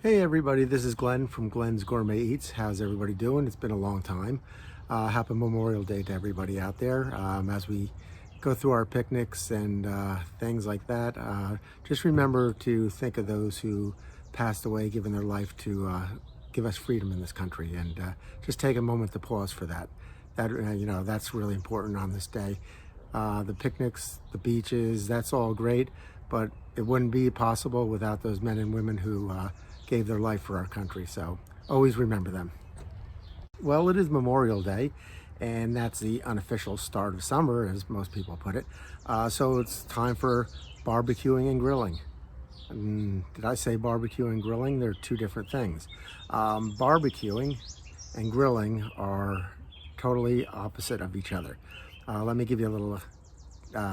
Hey everybody, this is Glenn from Glenn's Gourmet Eats. How's everybody doing? It's been a long time. Happy Memorial Day to everybody out there. As we go through our picnics and things like that, just remember to think of those who passed away, giving their life to give us freedom in this country, and just take a moment to pause for that. That's really important on this day. The picnics, the beaches, that's all great, but it wouldn't be possible without those men and women who gave their life for our country. So always remember them. Well, it is Memorial Day, and that's the unofficial start of summer, as most people put it. So it's time for barbecuing and grilling. Did I say barbecue and grilling? They're two different things. Barbecuing and grilling are totally opposite of each other. Let me give you a little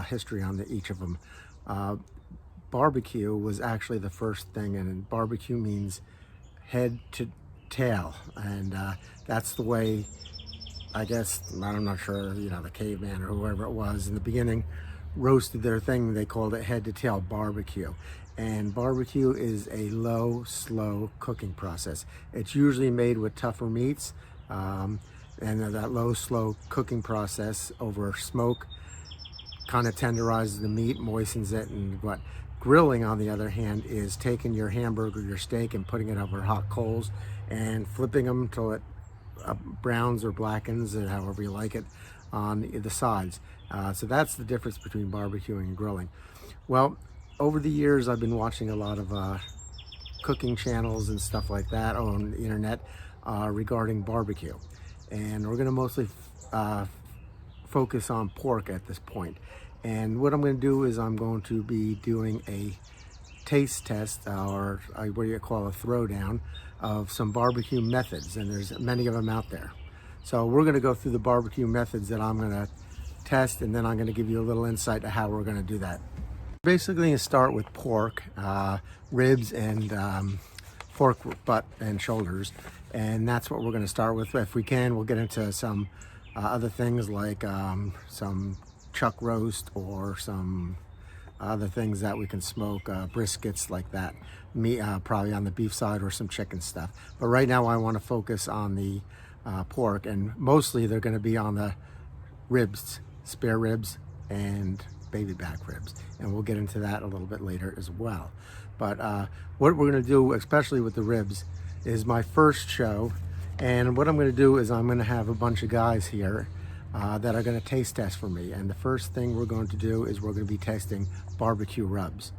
history on each of them. Barbecue was actually the first thing, and barbecue means head to tail, and that's the way, I guess, I'm not sure, the caveman or whoever it was in the beginning roasted their thing. They called it head to tail barbecue. And barbecue is a low, slow cooking process. It's usually made with tougher meats, and that low, slow cooking process over smoke kind of tenderizes the meat, moistens it, and what. Grilling, on the other hand, is taking your hamburger, your steak, and putting it over hot coals and flipping them until it browns or blackens, or however you like it, on the sides. So that's the difference between barbecuing and grilling. Well, over the years, I've been watching a lot of cooking channels and stuff like that on the internet regarding barbecue. And we're going to mostly focus on pork at this point. And what I'm going to do is I'm going to be doing a taste test, or what do you call a throwdown, of some barbecue methods, and there's many of them out there. So we're going to go through the barbecue methods that I'm going to test, and then I'm going to give you a little insight to how we're going to do that. Basically, going to start with pork, ribs, and pork butt and shoulders, and that's what we're going to start with. If we can, we'll get into some other things like some chuck roast or some other things that we can smoke, briskets like that, meat, probably on the beef side, or some chicken stuff. But right now I want to focus on the pork, and mostly they're going to be on the ribs, spare ribs and baby back ribs, and we'll get into that a little bit later as well. But what we're going to do, especially with the ribs, is my first show, and what I'm going to do is I'm going to have a bunch of guys here that are going to taste test for me. And the first thing we're going to do is we're going to be testing barbecue rubs.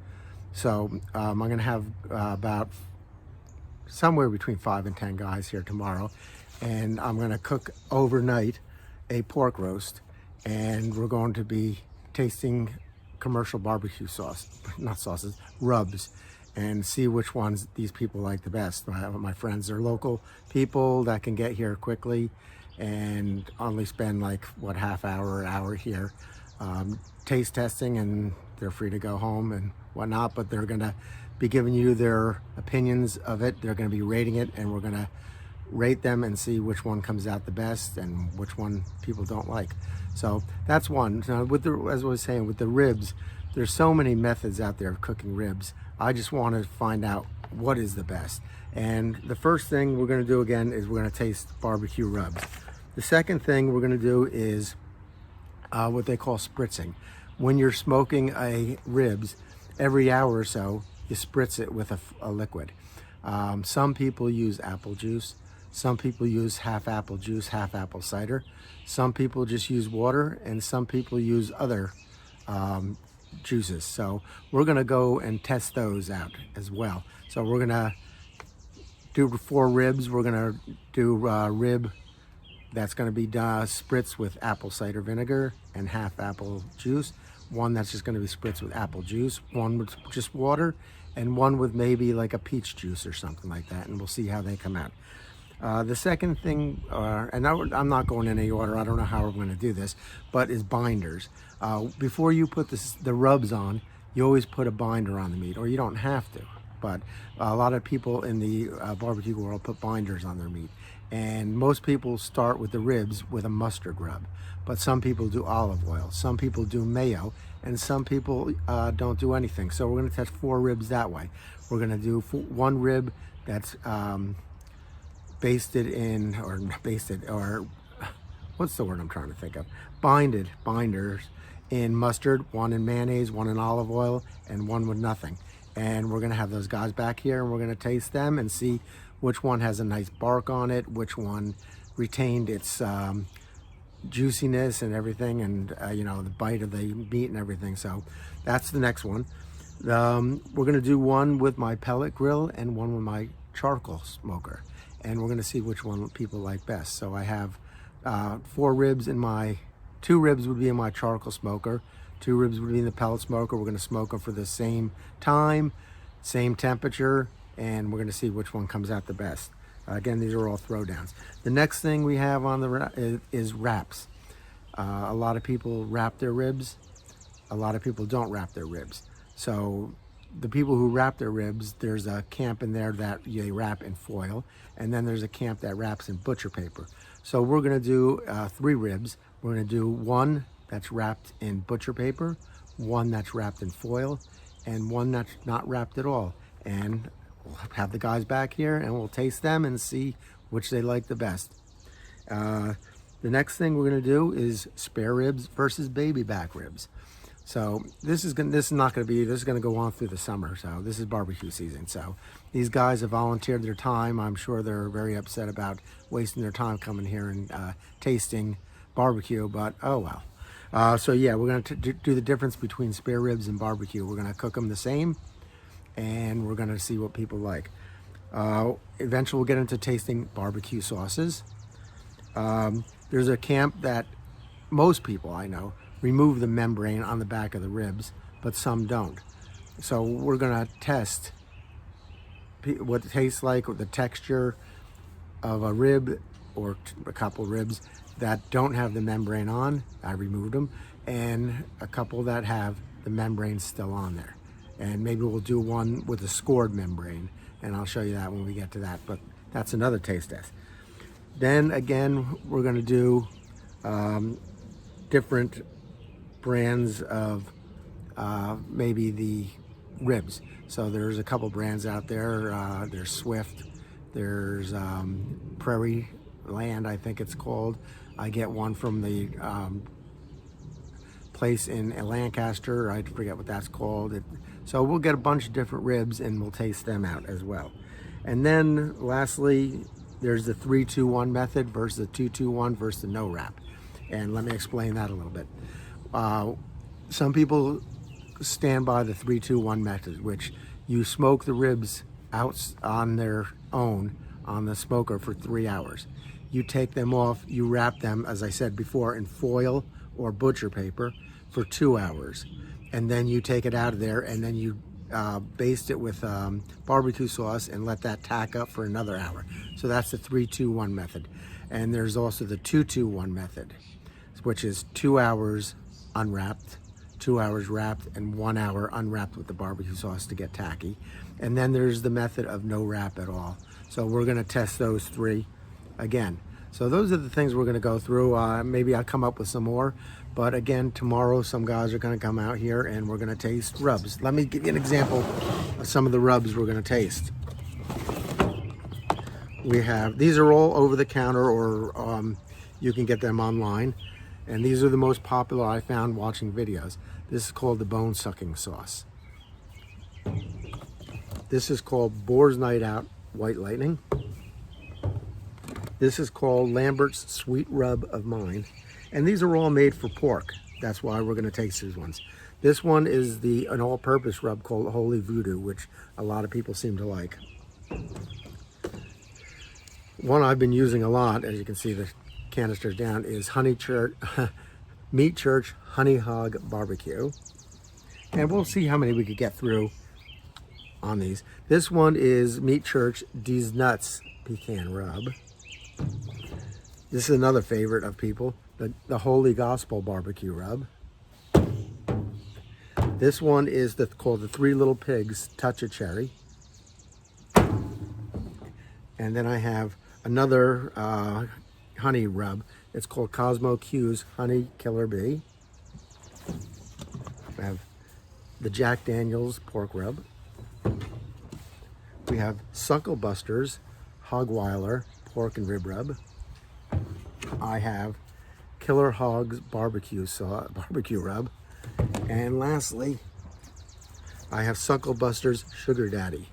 So I'm going to have about somewhere between 5 and 10 guys here tomorrow, and I'm going to cook overnight a pork roast, and we're going to be tasting commercial barbecue rubs, and see which ones these people like the best. My friends are local people that can get here quickly and only spend half hour or hour here taste testing, and they're free to go home and whatnot, but they're going to be giving you their opinions of it. They're going to be rating it, and we're going to rate them and see which one comes out the best and which one people don't like. So that's one. Now, as I was saying, with the ribs, there's so many methods out there of cooking ribs. I just want to find out what is the best. And the first thing we're going to do again is we're going to taste barbecue rubs. The second thing we're going to do is what they call spritzing. When you're smoking a ribs, every hour or so, you spritz it with a liquid. Some people use apple juice. Some people use half apple juice, half apple cider. Some people just use water, and some people use other juices. So we're going to go and test those out as well. So we're going to do 4 ribs. We're going to do rib that's going to be spritzed with apple cider vinegar and half apple juice. One that's just going to be spritzed with apple juice, one with just water, and one with maybe like a peach juice or something like that, and we'll see how they come out. The second thing, and I'm not going in any order, I don't know how we're going to do this, but is binders. Before you put the rubs on, you always put a binder on the meat, or you don't have to, but a lot of people in the barbecue world put binders on their meat. And most people start with the ribs with a mustard rub, but some people do olive oil, some people do mayo, and some people don't do anything. So we're going to test 4 ribs that way. We're going to do 1 rib that's basted in, or basted, or what's the word I'm trying to think of? Binders in mustard, one in mayonnaise, one in olive oil, and one with nothing. And we're gonna have those guys back here and we're gonna taste them and see which one has a nice bark on it, which one retained its juiciness and everything, and you know, the bite of the meat and everything. So that's the next one. We're gonna do one with my pellet grill and one with my charcoal smoker, and we're gonna see which one people like best. So I have 4 ribs in my, 2 ribs would be in my charcoal smoker, 2 ribs would be in the pellet smoker. We're gonna smoke them for the same time, same temperature, and we're gonna see which one comes out the best. Again, these are all throwdowns. The next thing we have on the is wraps. A lot of people wrap their ribs. A lot of people don't wrap their ribs. So the people who wrap their ribs, there's a camp in there that they wrap in foil, and then there's a camp that wraps in butcher paper. So we're gonna do 3 ribs. We're gonna do 1 that's wrapped in butcher paper, 1 that's wrapped in foil, and 1 that's not wrapped at all. And we'll have the guys back here and we'll taste them and see which they like the best. The next thing we're gonna do is spare ribs versus baby back ribs. So this is gonna go on through the summer. So this is barbecue season. So these guys have volunteered their time. I'm sure they're very upset about wasting their time coming here and tasting barbecue, but oh well. So yeah, we're gonna do the difference between spare ribs and barbecue. We're gonna cook them the same, and we're gonna see what people like. Eventually we'll get into tasting barbecue sauces. There's a camp that most people I know remove the membrane on the back of the ribs, but some don't. So we're gonna test what it tastes like, with the texture of a rib or a couple ribs that don't have the membrane on. I removed them, and a couple that have the membrane still on there. And maybe we'll do one with a scored membrane, and I'll show you that when we get to that, but that's another taste test. Then again, we're gonna do different brands of maybe the ribs. So there's a couple brands out there. There's Swift, there's Prairie Land, I think it's called. I get one from the place in Lancaster. I forget what that's called. So we'll get a bunch of different ribs and we'll taste them out as well. And then lastly, there's the 3-2-1 method versus the 2-2-1 versus the no wrap. And let me explain that a little bit. Some people stand by the 3-2-1 method, which you smoke the ribs out on their own on the smoker for 3 hours. You take them off, you wrap them, as I said before, in foil or butcher paper for 2 hours. And then you take it out of there and then you baste it with barbecue sauce and let that tack up for another hour. So that's the 3-2-1 method. And there's also the 2-2-1 method, which is 2 hours unwrapped, 2 hours wrapped, and 1 hour unwrapped with the barbecue sauce to get tacky. And then there's the method of no wrap at all. So we're gonna test those 3 again. So those are the things we're gonna go through. Maybe I'll come up with some more, but again, tomorrow some guys are gonna come out here and we're gonna taste rubs. Let me give you an example of some of the rubs we're gonna taste. We have, these are all over the counter, or you can get them online. And these are the most popular I found watching videos. This is called the bone sucking sauce. This is called Boar's Night Out White Lightning. This is called Lambert's Sweet Rub of Mine. And these are all made for pork. That's why we're gonna taste these ones. This one is an all-purpose rub called Holy Voodoo, which a lot of people seem to like. One I've been using a lot, as you can see the canisters down, is Meat Church Honey Hog Barbecue. And we'll see how many we could get through on these. This one is Meat Church D's Nuts Pecan Rub. This is another favorite of people, the Holy Gospel Barbecue Rub. This one is called the Three Little Pigs Touch of Cherry. And then I have another honey rub. It's called Cosmo Q's Honey Killer Bee. I have the Jack Daniels pork rub. We we have Suckle Buster's Hogweiler Pork and Rib Rub. I have Killer Hogs Barbecue Rub. And lastly, I have Suckle Buster's Sugar Daddy,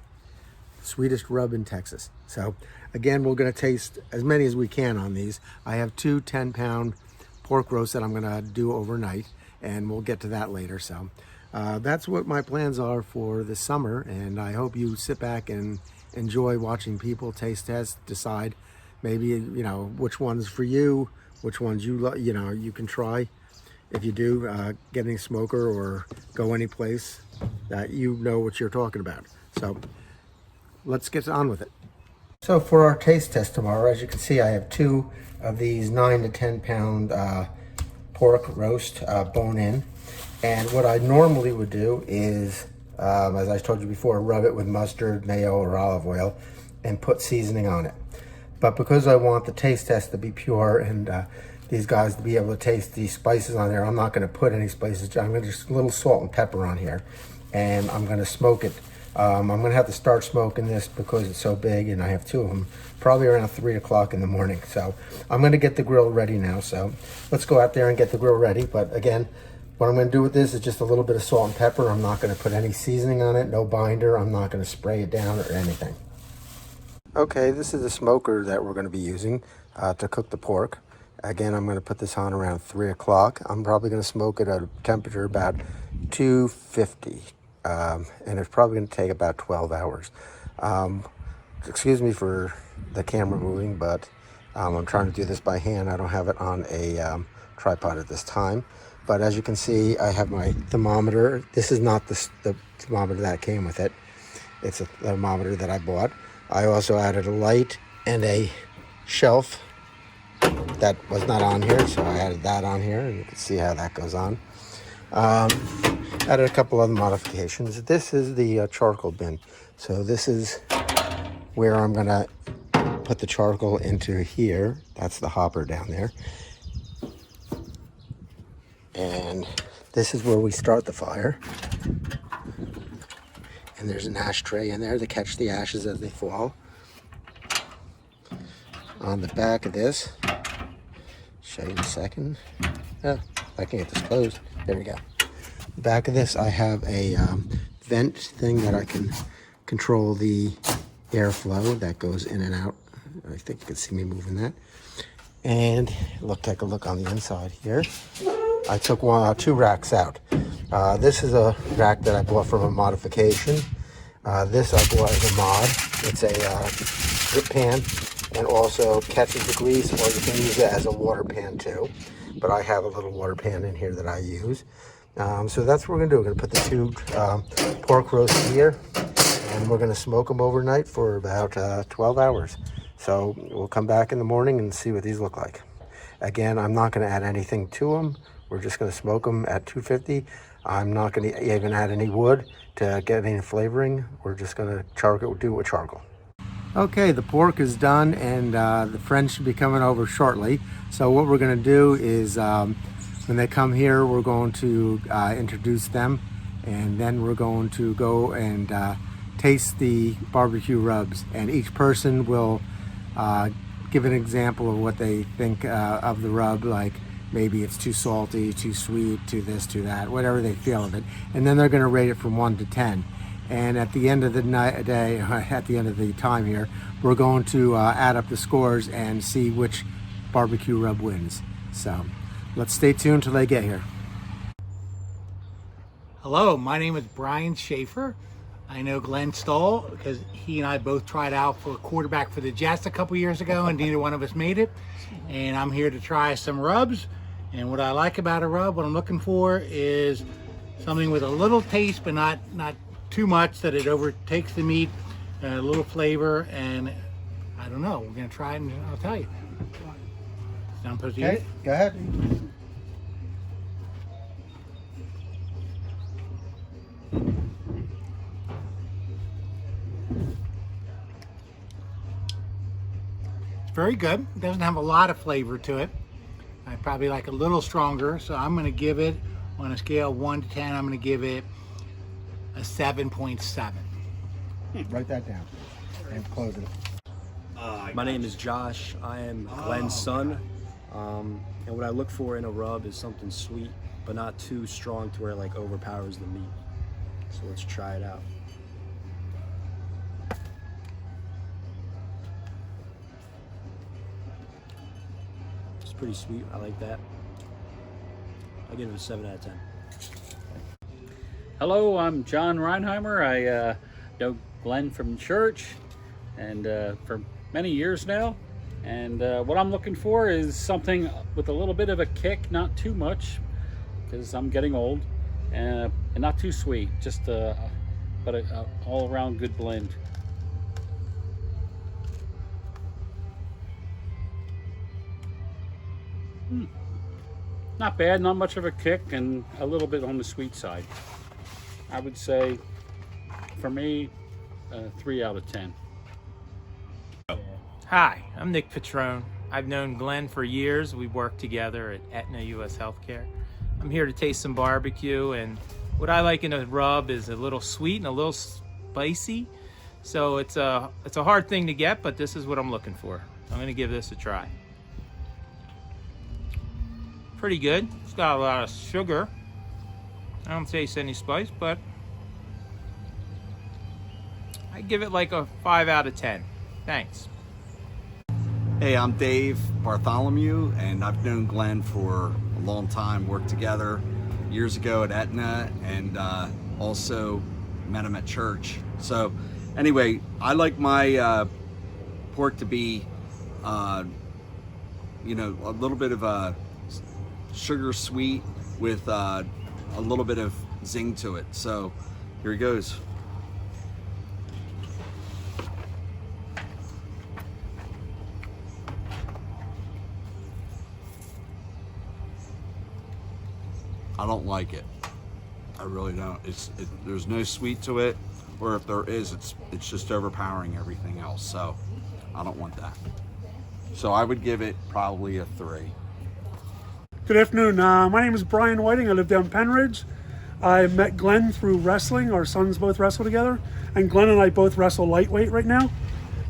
sweetest rub in Texas. So again, we're going to taste as many as we can on these. I have two 10-pound pork roasts that I'm going to do overnight, and we'll get to that later. So that's what my plans are for this summer, and I hope you sit back and enjoy watching people taste test, decide maybe, you know, which one's for you, which ones you can try. If you do get any smoker or go any place that you know what you're talking about. So let's get on with it. So for our taste test tomorrow, as you can see, I have two of these 9 to 10 pound pork roast bone in. And what I normally would do is, as I told you before, rub it with mustard, mayo, or olive oil and put seasoning on it. But because I want the taste test to be pure and these guys to be able to taste the spices on there, I'm not going to put any spices. I'm going to just a little salt and pepper on here, and I'm going to smoke it. I'm going to have to start smoking this because it's so big, and I have two of them, probably around 3 o'clock in the morning. So I'm going to get the grill ready now. So let's go out there and get the grill ready. But again, what I'm going to do with this is just a little bit of salt and pepper. I'm not going to put any seasoning on it, no binder. I'm not going to spray it down or anything. Okay, this is the smoker that we're going to be using to cook the pork. Again, I'm going to put this on around 3 o'clock. I'm probably going to smoke it at a temperature about 250. And it's probably going to take about 12 hours. Excuse me for the camera moving, but I'm trying to do this by hand. I don't have it on a tripod at this time. But as you can see, I have my thermometer. This is not the thermometer that came with it. It's a thermometer that I bought. I also added a light and a shelf that was not on here, so I added that on here, and you can see how that goes on. Added a couple other modifications. This is the charcoal bin. So this is where I'm going to put the charcoal into here. That's the hopper down there. And this is where we start the fire. And there's an ashtray in there to catch the ashes as they fall. On the back of this, show you in a second. Oh, I can get this closed. There we go. The back of this, I have a vent thing that I can control the airflow that goes in and out. I think you can see me moving that. And take a look on the inside here. I took two racks out. This is a rack that I bought from a modification. This I bought as a mod. It's a drip pan and also catches the grease, or you can use it as a water pan too. But I have a little water pan in here that I use. So that's what we're gonna do. We're gonna put the two pork roasts here, and we're gonna smoke them overnight for about 12 hours. So we'll come back in the morning and see what these look like. Again, I'm not gonna add anything to them. We're just gonna smoke them at 250. I'm not gonna even add any wood to get any flavoring. We're just gonna do it with charcoal. Okay, the pork is done, and the friends should be coming over shortly. So what we're gonna do is when they come here, we're going to introduce them, and then we're going to go and taste the barbecue rubs, and each person will give an example of what they think of the rub, like maybe it's too salty, too sweet, too this, too that, whatever they feel of it. And then they're going to rate it from 1 to 10. And at the end of the day, at the end of the time here, we're going to add up the scores and see which barbecue rub wins. So let's stay tuned till they get here. Hello, my name is Brian Schaefer. I know Glenn Stoll because he and I both tried out for quarterback for the Jets a couple years ago, and neither one of us made it. And I'm here to try some rubs. And what I like about a rub, what I'm looking for is something with a little taste, but not too much that it overtakes the meat, a little flavor, and I don't know. We're gonna try it and I'll tell you. I'm supposed to eat it? Go ahead. It's very good. It doesn't have a lot of flavor to it. I probably like a little stronger, so I'm gonna give it, on a scale of 1 to 10, I'm gonna give it a 7.7. Write that down. and close it. My name is Josh. I am Glenn's son. And what I look for in a rub is something sweet, but not too strong to where it like overpowers the meat. So let's try it out. It's pretty sweet. I like that. I'll give it a 7 out of 10. Hello, I'm John Reinheimer. I know Glenn from church and for many years now. And what I'm looking for is something with a little bit of a kick, not too much, because I'm getting old, and not too sweet, just but a all-around good blend. Not bad, not much of a kick, and a little bit on the sweet side. I would say, for me, 3 out of 10. Hi, I'm Nick Patron. I've known Glenn for years. We work together at Aetna US Healthcare. I'm here to taste some barbecue, and what I like in a rub is a little sweet and a little spicy. So it's a hard thing to get, but this is what I'm looking for. I'm gonna give this a try. Pretty good. It's got a lot of sugar. I don't taste any spice, but I give it like a 5 out of 10. Thanks. Hey, I'm Dave Bartholomew, and I've known Glenn for a long time, worked together years ago at Aetna, and also met him at church. So anyway, I like my pork to be, you know, a little bit of a sugar sweet with a little bit of zing to it. So here he goes. I don't like it. I really don't. There's no sweet to it, or if there is, it's just overpowering everything else. So I don't want that. So I would give it probably a 3. Good afternoon. My name is Brian Whiting. I live down Penridge. I met Glenn through wrestling. Our sons both wrestle together, and Glenn and I both wrestle lightweight right now.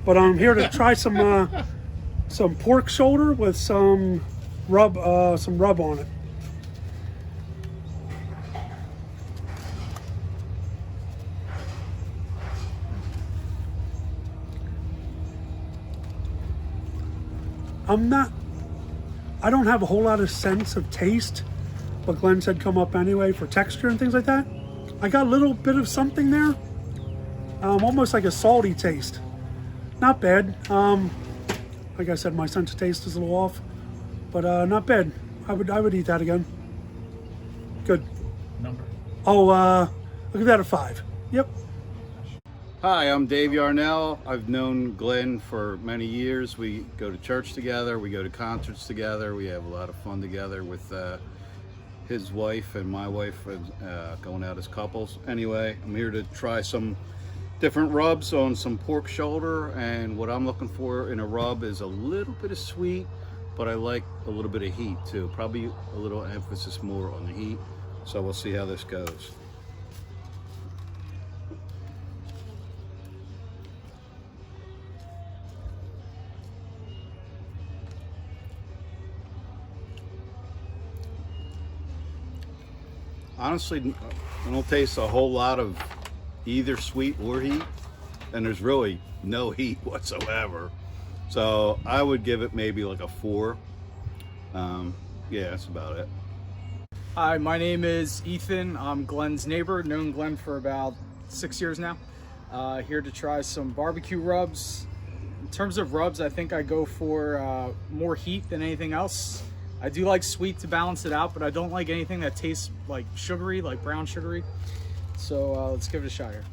But I'm here to try some pork shoulder with some rub on it. I don't have a whole lot of sense of taste, but Glenn said come up anyway for texture and things like that. I got a little bit of something there, almost like a salty taste. Not bad. Like I said, my sense of taste is a little off, but not bad. I would eat that again. Good. Number. Oh, I'll give that a 5. Yep. Hi, I'm Dave Yarnell. I've known Glenn for many years. We go to church together, we go to concerts together, we have a lot of fun together with his wife and my wife, going out as couples. Anyway, I'm here to try some different rubs on some pork shoulder, and what I'm looking for in a rub is a little bit of sweet, but I like a little bit of heat too. Probably a little emphasis more on the heat, so we'll see how this goes. Honestly, I don't taste a whole lot of either sweet or heat, and there's really no heat whatsoever. So I would give it maybe like a 4. Yeah, that's about it. Hi, my name is Ethan. I'm Glenn's neighbor. Known Glenn for about 6 years now. Here to try some barbecue rubs. In terms of rubs, I think I go for more heat than anything else. I do like sweet to balance it out, but I don't like anything that tastes like sugary, like brown sugary. So let's give it a shot here.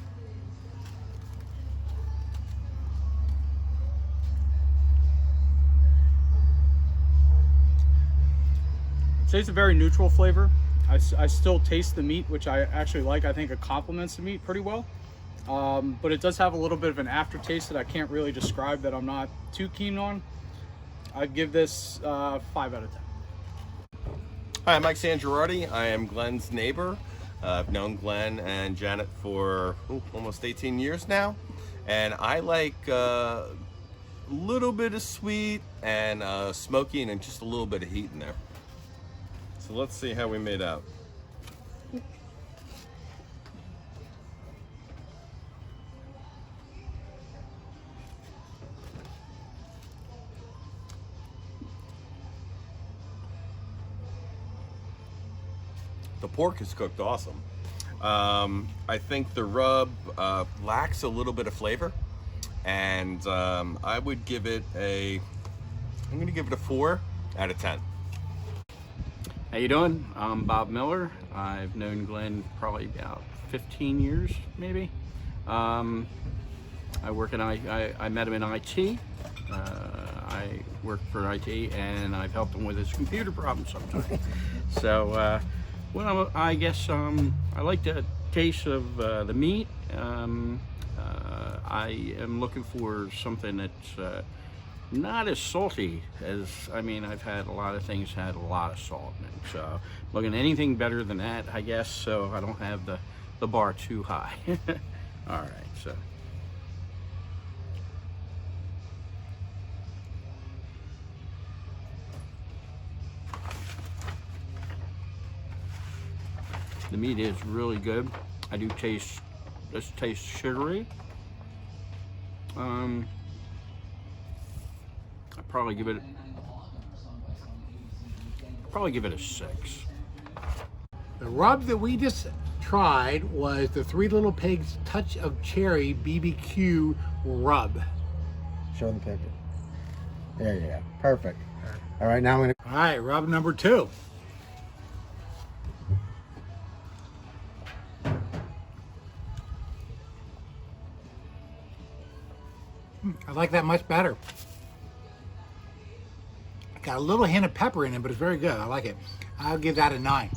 It tastes a very neutral flavor. I still taste the meat, which I actually like. I think it complements the meat pretty well. But it does have a little bit of an aftertaste that I can't really describe, that I'm not too keen on. I'd give this 5 out of 10. Hi, I'm Mike Sangerardi. I am Glenn's neighbor. I've known Glenn and Janet for almost 18 years now, And I like a little bit of sweet and smoky and just a little bit of heat in there. So let's see how we made out. The pork is cooked awesome. I think the rub lacks a little bit of flavor, and I would give it I'm gonna give it a 4 out of 10. How you doing? I'm Bob Miller. I've known Glenn probably about 15 years, maybe. I work in I met him in IT. I work for IT, and I've helped him with his computer problems sometimes. So, well, I guess I like the taste of the meat. I am looking for something that's not as salty as, I mean, I've had a lot of things had a lot of salt in it. So looking at anything better than that, I guess, so I don't have the bar too high. All right, so. The meat is really good. I do taste, this tastes sugary. I'd probably give it a 6. The rub that we just tried was the Three Little Pigs Touch of Cherry BBQ rub. Show the picture. There you go. Perfect. All right, now I'm gonna. All right, rub number 2. I like that much better. Got a little hint of pepper in it, but it's very good. I like it. I'll give that a 9.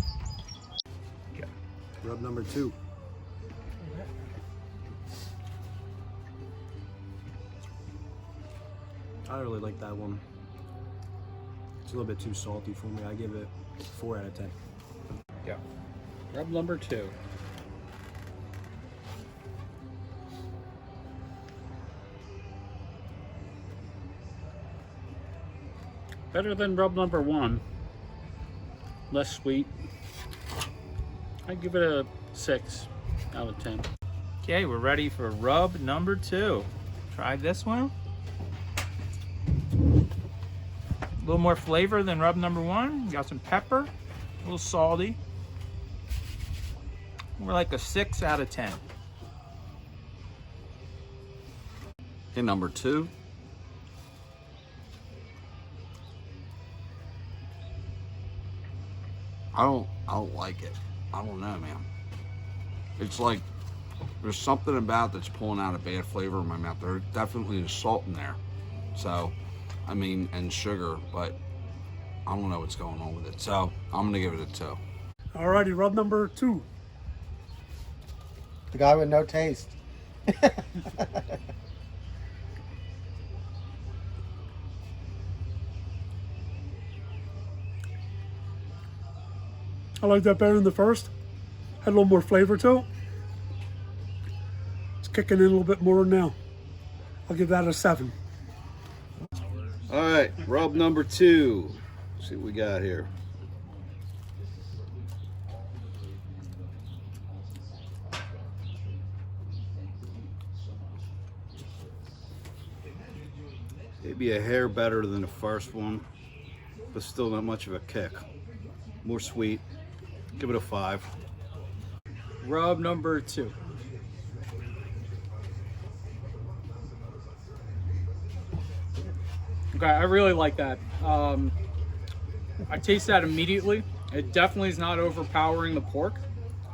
Rub number 2. I really like that one. It's a little bit too salty for me. I give it 4 out of 10. Yeah. Rub number 2. Better than rub number 1. Less sweet. I give it a 6 out of 10. Okay, we're ready for rub number 2. Try this one. A little more flavor than rub number 1. Got some pepper, a little salty. We're like a 6 out of 10. Okay, number 2. I don't like it. I don't know, man. It's like there's something about that's pulling out a bad flavor in my mouth. There definitely is salt in there. So, I mean, and sugar, but I don't know what's going on with it. So, I'm gonna give it a 2. Alrighty, rub number 2. The guy with no taste. I like that better than the first. Had a little more flavor to it. It's kicking in a little bit more now. I'll give that a 7. All right, rub number 2. Let's see what we got here. Maybe a hair better than the first one, but still not much of a kick. More sweet. Give it a 5. Rub number 2. Okay, I really like that. I taste that immediately. It definitely is not overpowering the pork.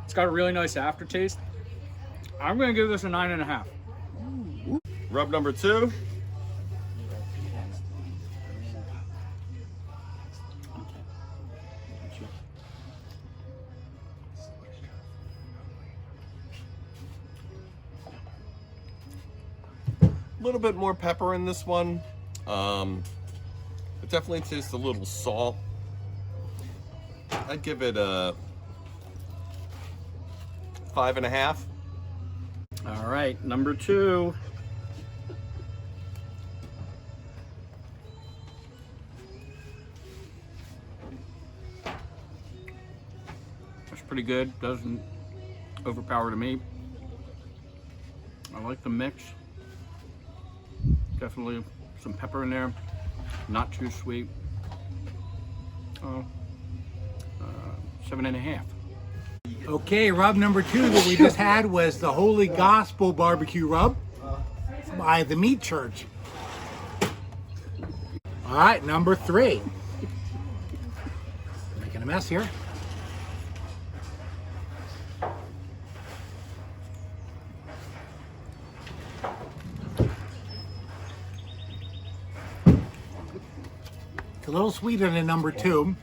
It's got a really nice aftertaste. I'm gonna give this a 9.5. Rub number 2. A little bit more pepper in this one. It definitely tastes a little salt. I'd give it a 5.5. All right, number 2. pretty good. Doesn't overpower the meat. I like the mix. Definitely some pepper in there. Not too sweet. 7.5. Okay, rub number 2 that we just had was the Holy Gospel barbecue rub by the Meat Church. All right, number 3. Making a mess here. It's a little sweeter than number 2.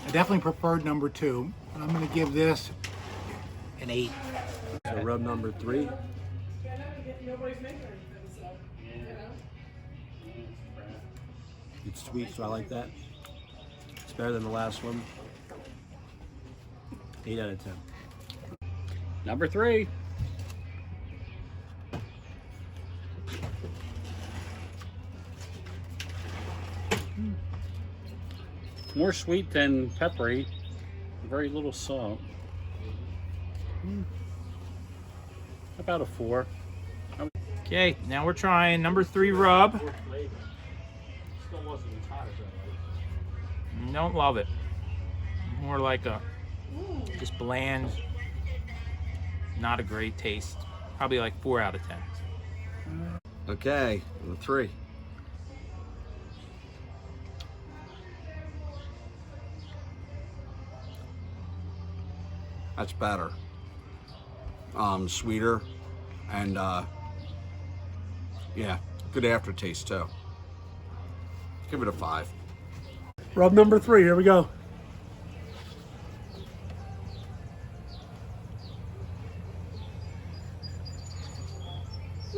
I definitely preferred number 2. I'm going to give this an 8. So rub number 3. It's sweet, so I like that. It's better than the last one. 8 out of 10. Number 3. More sweet than peppery. Very little salt. About a 4. Okay, now we're trying number 3 rub. Don't love it. More like a just bland, not a great taste. Probably like 4 out of 10. Okay, number 3. That's better. Sweeter and yeah, good aftertaste too. Give it a 5. Rub number 3, here we go. A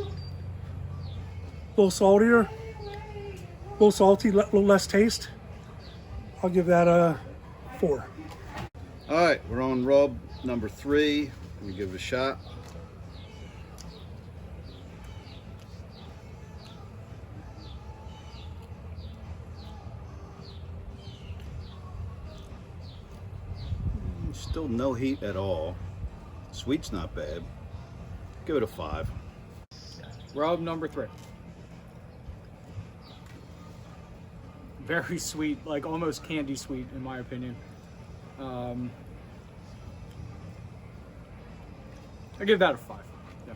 little saltier, a little salty, a little less taste. I'll give that a 4. All right, we're on rub number 3. Let me give it a shot. Still no heat at all. Sweet's not bad. Give it a 5. Rub number 3. Very sweet, like almost candy sweet in my opinion. I give that a 5. Yeah.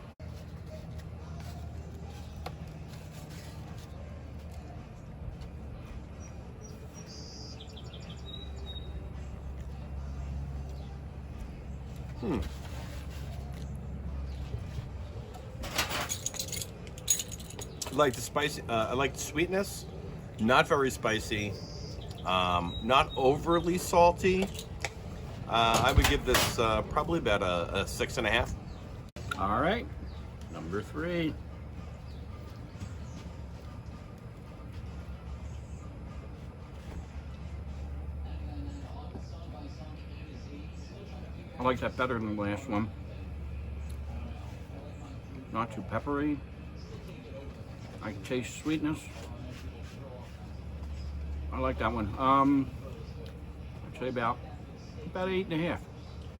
I like the spicy. I like the sweetness. Not very spicy. Not overly salty. I would give this probably about a 6.5. All right, number 3. I like that better than the last one. Not too peppery. I can taste sweetness. I like that one. I'd say about 8.5.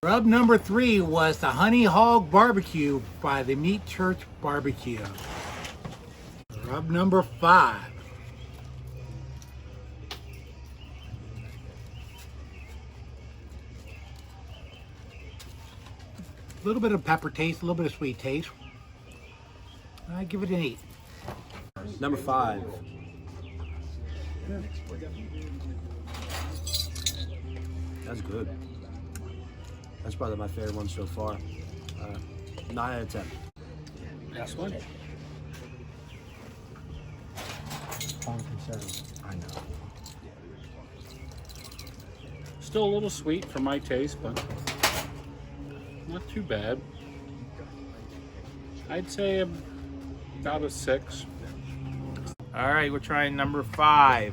Rub number 3 was the Honey Hog Barbecue by the Meat Church Barbecue. Rub number 5. A little bit of pepper taste, a little bit of sweet taste. I give it an 8. Number 5. That's good. That's probably my favorite one so far. 9 out of 10. Next one. I know. Still a little sweet for my taste, but not too bad. I'd say about a 6. All right, we're trying number 5.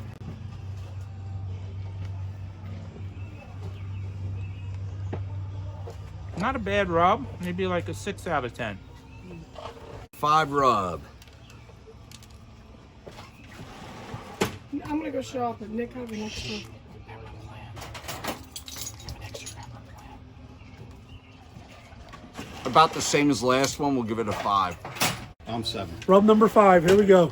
Not a bad rub, maybe like a 6 out of 10. 5 rub. I'm gonna go show up, but Nick have an extra. about the same as last one. We'll give it a 5. I'm 7. Rub number 5. Here we go.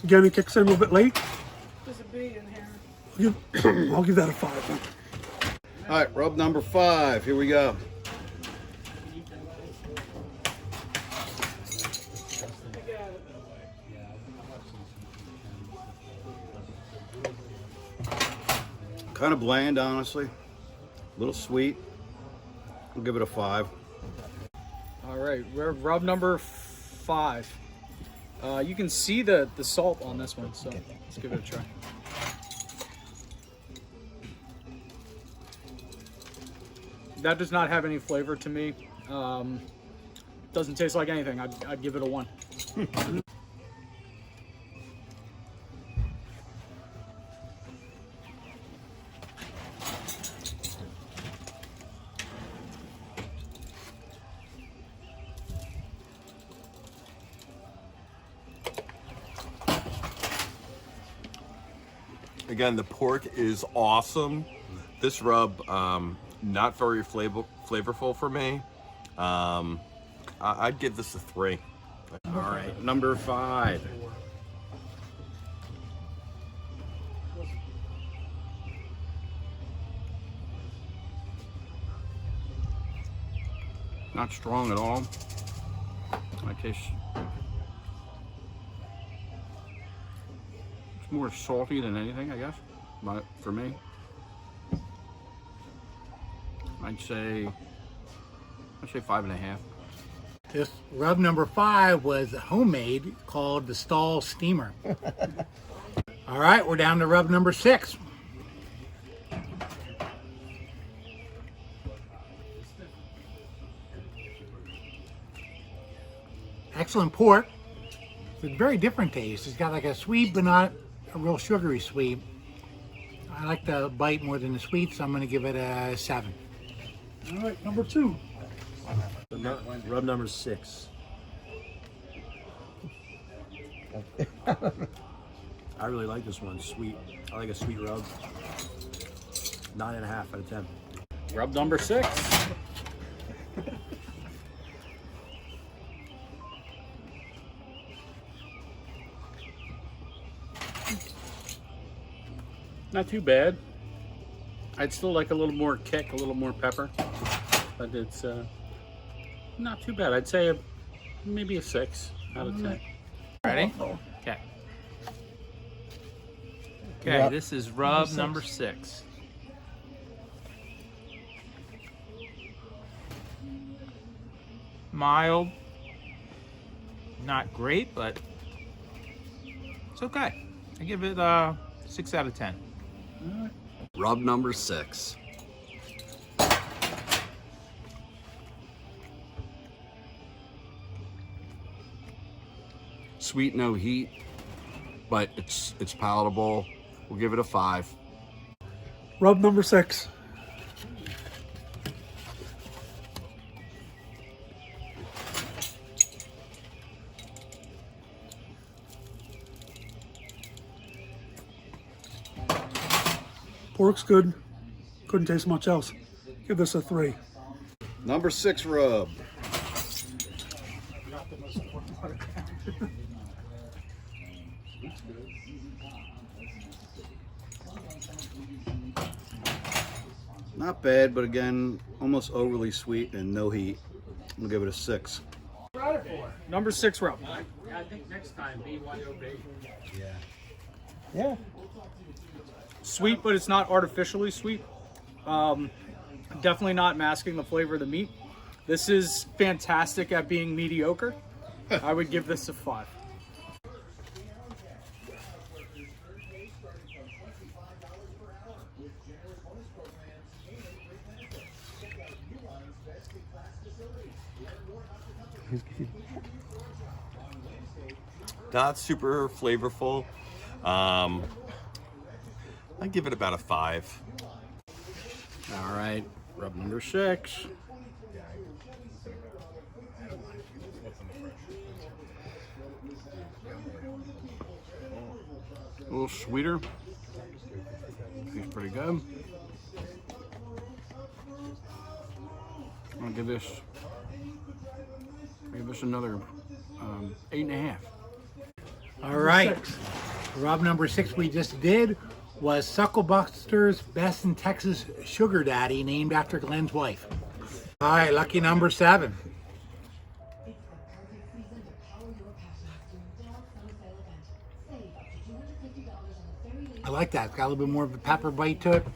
Again, it kicks in a little bit late. There's a bee in here. I'll give that a 5. All right, rub number 5. Here we go. Kind of bland, honestly. A little sweet. I'll give it a 5. All right, rub number 5. You can see the salt on this one, so let's give it a try. That does not have any flavor to me. Doesn't taste like anything. I'd give it a 1. Again, the pork is awesome. This rub, not very flavorful for me. I'd give this a 3. All right, number 5. Not strong at all. I taste it's more salty than anything, I guess. But for me, I'd say 5.5. This rub number 5 was homemade, called the stall steamer. All right, we're down to rub number 6. Excellent pork. It's a very different taste. It's got like a sweet, but not a real sugary sweet. I like the bite more than the sweet, so I'm going to give it a 7. All right, number 2. Rub number 6. I really like this one. Sweet. I like a sweet rub. 9.5 out of 10. Rub number 6. Not too bad. I'd still like a little more kick, a little more pepper, but it's not too bad. I'd say maybe a 6 out of 10. Ready? Okay. Okay, this is rub number 6. Mild. Not great, but it's okay. I give it 6 out of 10. Rub number 6. Sweet, no heat, but it's palatable. We'll give it a 5. Rub number 6. Pork's good. Couldn't taste much else. Give this a 3. Number 6 rub. Not bad, but again, almost overly sweet and no heat. I'm gonna give it a 6. Number 6 rub. I think next time BYOB. Yeah. Sweet, but it's not artificially sweet. Definitely not masking the flavor of the meat. This is fantastic at being mediocre. I would give this a 5. Not super flavorful. I give it about a 5. All right, rub number 6. A little sweeter. Tastes pretty good. I'm gonna give this another 8.5. All right. Rub number 6 we just did was Sucklebuster's Best in Texas Sugar Daddy, named after Glenn's wife. All right, lucky number 7. I like that. It's got a little bit more of a pepper bite to it.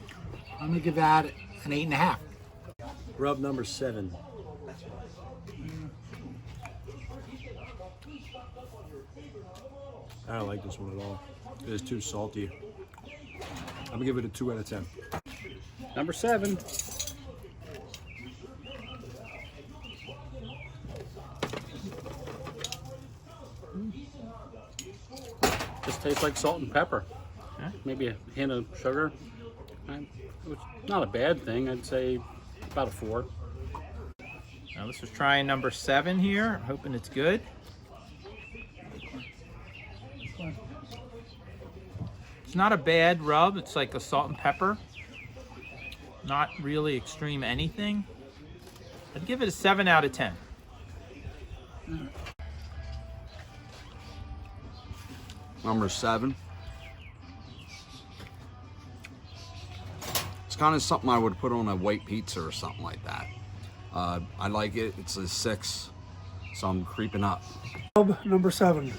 I'm gonna give that an 8.5. Rub number 7. I don't like this one at all. It is too salty. I'm gonna give it a 2 out of 10. Number 7. Just tastes like salt and pepper. Maybe a hint of sugar. It's not a bad thing. I'd say about a 4. Now this is trying number 7 here. I'm hoping it's good. It's not a bad rub. It's like a salt and pepper. Not really extreme anything. I'd give it a 7 out of 10. Number 7. It's kind of something I would put on a white pizza or something like that. I like it. It's a 6, so I'm creeping up. Rub number 7.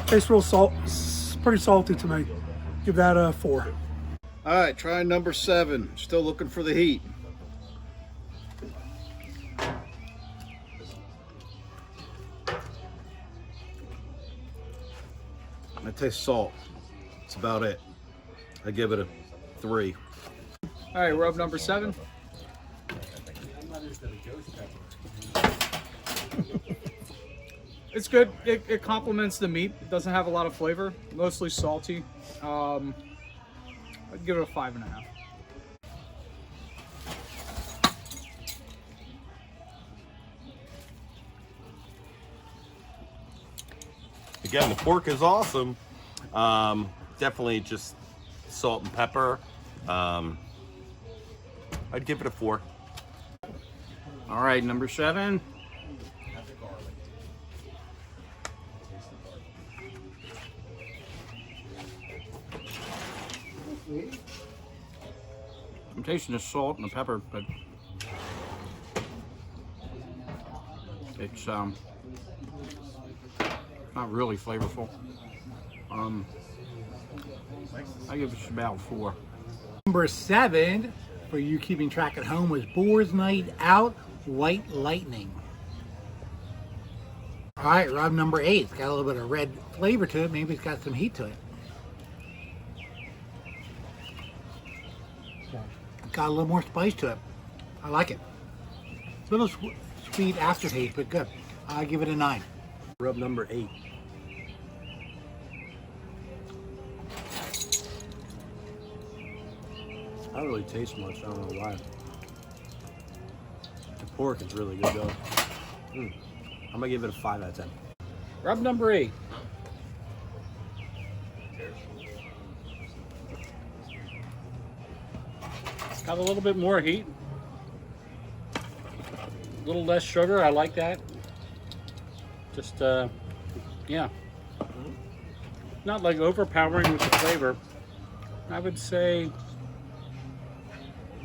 Tastes real pretty salty to me. Give that a 4. All right, trying number 7. Still looking for the heat. I taste salt. That's about it. I give it a 3. All right, rub number 7. It's good. It complements the meat. It doesn't have a lot of flavor. Mostly salty. I'd give it a 5.5. Again, the pork is awesome. Definitely just salt and pepper. I'd give it a 4. All right, number 7. I'm tasting the salt and the pepper, but it's not really flavorful. I give it about 4. Number 7, for you keeping track at home, was Boar's Night Out White Lightning. All right, rub number 8. It's got a little bit of red flavor to it. Maybe it's got some heat to it. Got a little more spice to it. I like it. A little sweet aftertaste, but good. I give it a 9. Rub number 8. I don't really taste much. I don't know why. The pork is really good though. I'm gonna give it a 5 out of 10. Rub number 8. Got a little bit more heat. A little less sugar. I like that. Just, yeah. Not like overpowering with the flavor. I would say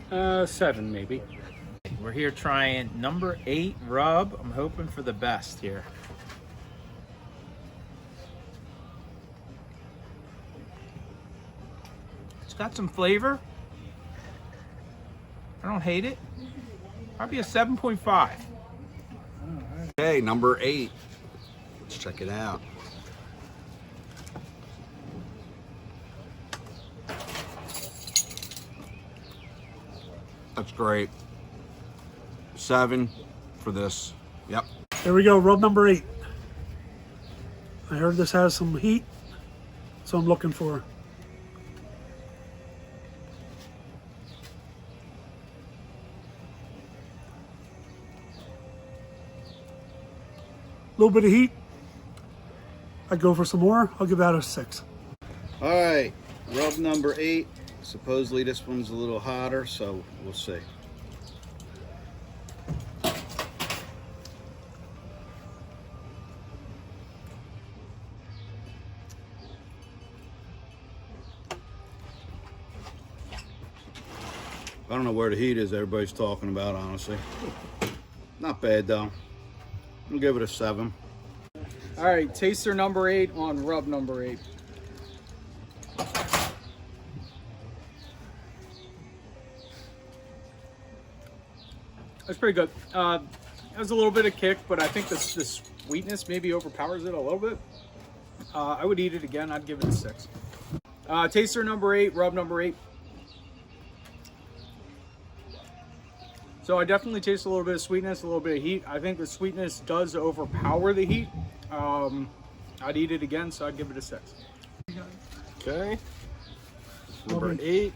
7 maybe. We're here trying number 8 rub. I'm hoping for the best here. It's got some flavor. I don't hate it. Probably a 7.5. Okay, number 8. Let's check it out. That's great. 7 for this. Yep. There we go, rub number 8. I heard this has some heat. So I'm looking for. A little bit of heat. I'd go for some more. I'll give that a 6. All right, rub number 8. Supposedly this one's a little hotter, so we'll see. I don't know where the heat is everybody's talking about, honestly. Not bad though. I'll give it a 7. All right, taster number 8 on rub number 8. That's pretty good. It has a little bit of kick, but I think the sweetness maybe overpowers it a little bit. I would eat it again. I'd give it a 6. Taster number 8, rub number 8. So I definitely taste a little bit of sweetness, a little bit of heat. I think the sweetness does overpower the heat. I'd eat it again, so I'd give it a 6. Okay. Number 8.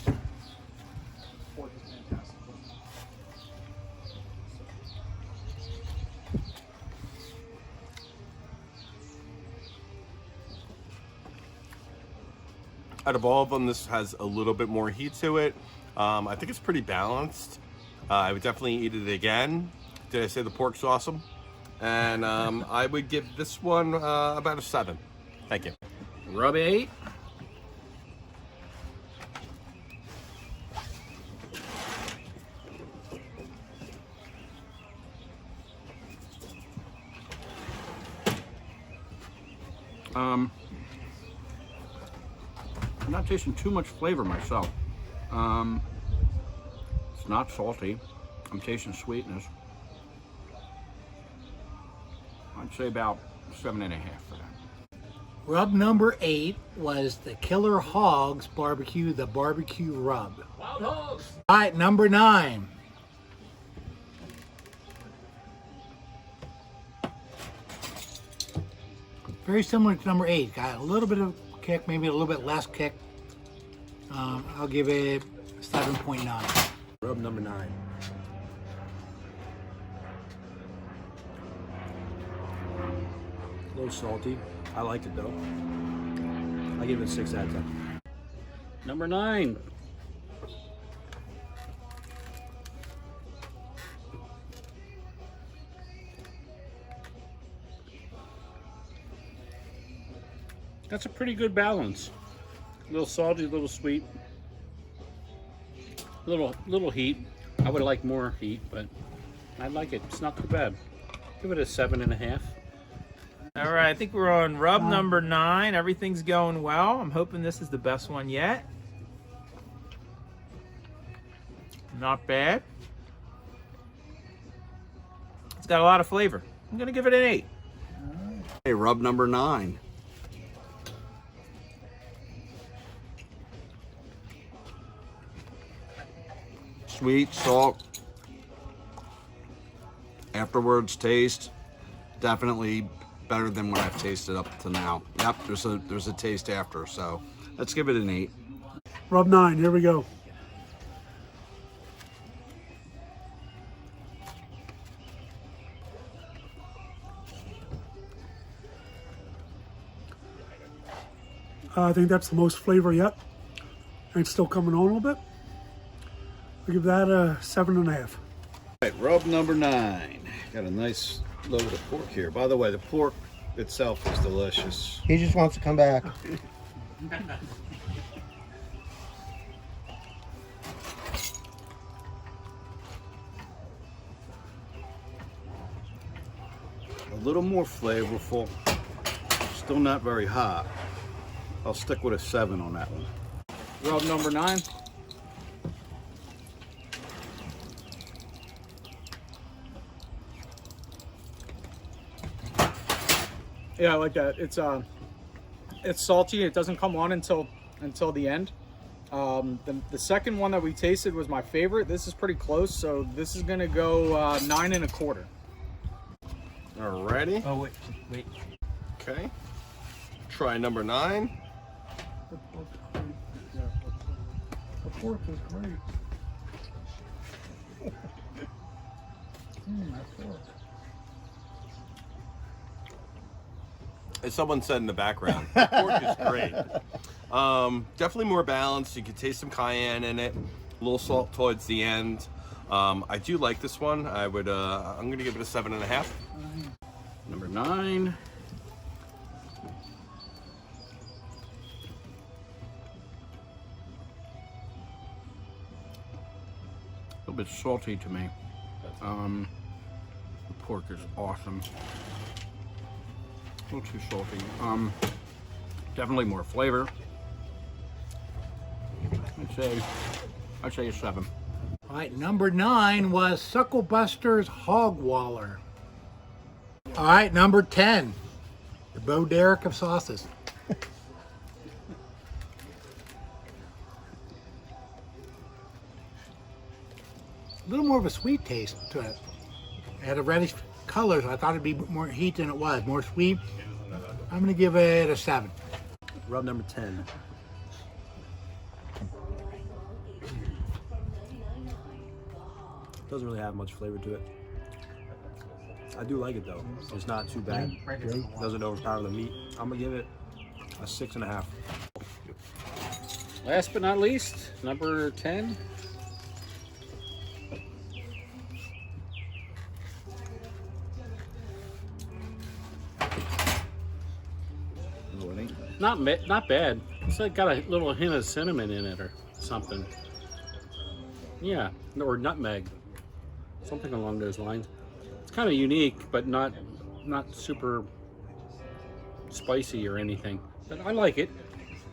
Out of all of them, this has a little bit more heat to it. I think it's pretty balanced. I would definitely eat it again. Did I say the pork's awesome? And I would give this one about a 7. Thank you. Rub 8. I'm not tasting too much flavor myself. It's not salty. I'm tasting sweetness. I'd say about 7.5 for that. Rub number 8 was the Killer Hogs Barbecue, the barbecue rub. Wild hogs! All right, number 9. Very similar to number 8. Got a little bit of kick, maybe a little bit less kick. I'll give it 7.9. Rub number 9. A little salty. I liked it though. I give it a 6 out of 10. Number 9. That's a pretty good balance. A little salty, a little sweet. Little heat. I would like more heat, but I like it. It's not too bad. Give it a 7.5. All right, I think we're on rub number 9. Everything's going well. I'm hoping this is the best one yet. Not bad. It's got a lot of flavor. I'm gonna give it an 8. Hey, rub number 9. Sweet, salt. Afterwards, taste. Definitely better than what I've tasted up to now. Yep, there's a taste after, so let's give it an 8. Rub 9, here we go. I think that's the most flavor yet. And it's still coming on a little bit. I'll give that a 7.5. All right, rub number 9. Got a nice load of pork here. By the way, the pork itself is delicious. He just wants to come back. A little more flavorful. Still not very hot. I'll stick with a 7 on that one. Rub number 9. Yeah, I like that. It's salty. It doesn't come on until the end. The second one that we tasted was my favorite. This is pretty close, so this is gonna go 9.25. Alrighty. Oh, wait. Okay. Try number 9. The pork is great. That pork. As someone said in the background, the pork is great. Definitely more balanced. You can taste some cayenne in it, a little salt towards the end. I do like this one. I'm gonna give it a 7.5. Number 9. A little bit salty to me. The pork is awesome. A little too salty. Definitely more flavor. I'd say a 7. All right, number 9 was Sucklebuster's Hog Waller. All right, number 10, the Bo Derek of sauces. A little more of a sweet taste to it. It had a reddish color, so I thought it'd be more heat than it was, more sweet. I'm gonna give it a 7. Rub number 10. Doesn't really have much flavor to it. I do like it though. It's not too bad. Doesn't overpower the meat. I'm gonna give it a 6.5. Last but not least, number 10. Not bad. It's like got a little hint of cinnamon in it or something. Yeah, or nutmeg. Something along those lines. It's kind of unique, but not super spicy or anything. But I like it.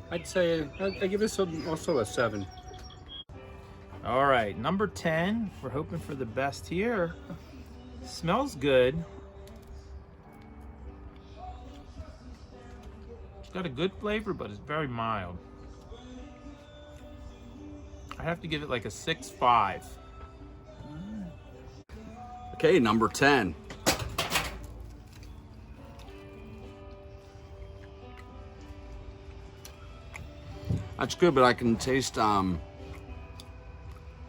I'd say I give this also a 7. All right, number 10. We're hoping for the best here. Smells good. It's got a good flavor, but it's very mild. I have to give it like a 6.5. Okay, number 10. That's good, but I can taste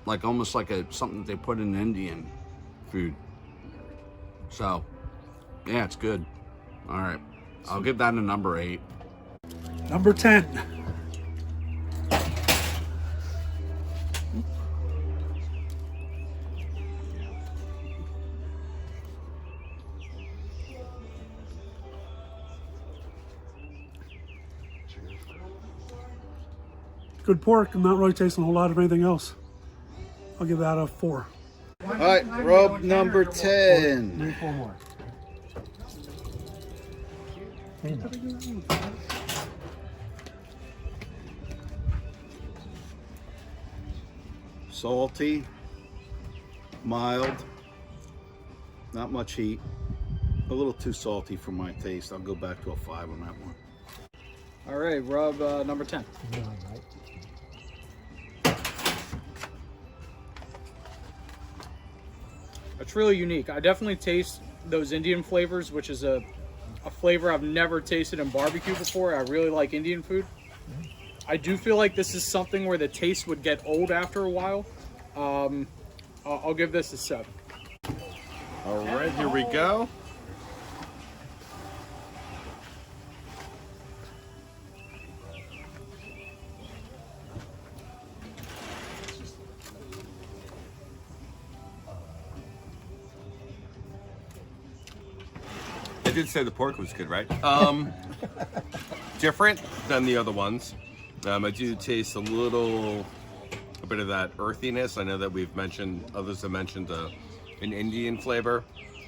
like almost like something that they put in Indian food. So, yeah, it's good. All right, I'll give that a number 8. Number 10. Good pork. I'm not really tasting a whole lot of anything else. I'll give that a 4. All right, rub number 10. Maybe 4 more. Salty, mild, not much heat, a little too salty for my taste. I'll go back to a 5 on that one. All right, rub number 10. It's really unique. I definitely taste those Indian flavors, which is a flavor I've never tasted in barbecue before. I really like Indian food. I do feel like this is something where the taste would get old after a while. I'll give this a 7. All right, here we go. I did say the pork was good, right? Different than the other ones. I do taste a bit of that earthiness. I know that others have mentioned an Indian flavor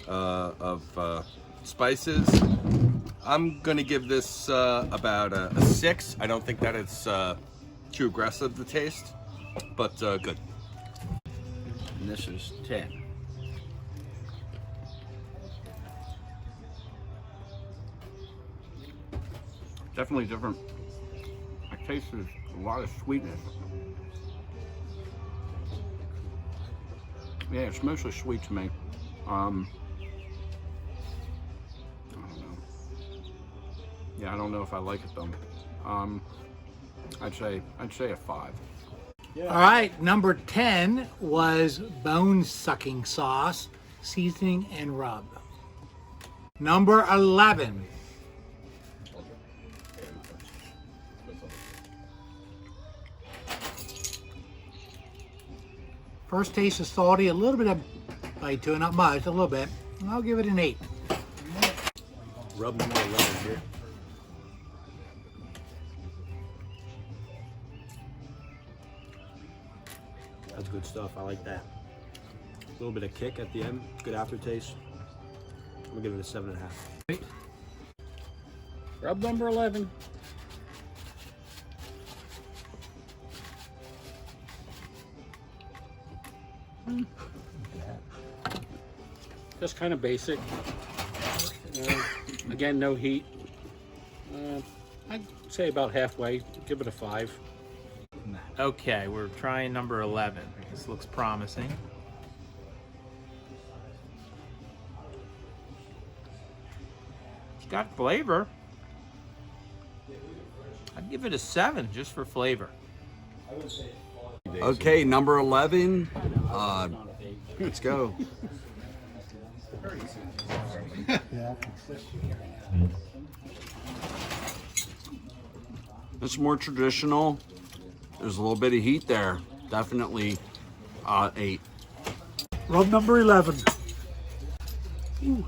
of spices. I'm gonna give this about a 6. I don't think that it's too aggressive, the taste, but good. And this is 10. Definitely different. I tasted a lot of sweetness. Yeah, it's mostly sweet to me. I don't know. Yeah, I don't know if I like it though. I'd say a 5. All right, number 10 was bone sucking sauce, seasoning and rub. Number 11. First taste is salty, a little bit of bite to it, not much, a little bit. I'll give it an 8. Rub number 11 here. That's good stuff. I like that. A little bit of kick at the end. Good aftertaste. I'm gonna give it a 7.5. Rub number 11. Just kind of basic. Again, no heat. I'd say about halfway. Give it a 5. Okay, we're trying number 11. This looks promising. It's got flavor. I'd give it a 7 just for flavor. Okay, number 11. Let's go. It's more traditional. There's a little bit of heat there. Definitely 8. Rub number 11. Ooh.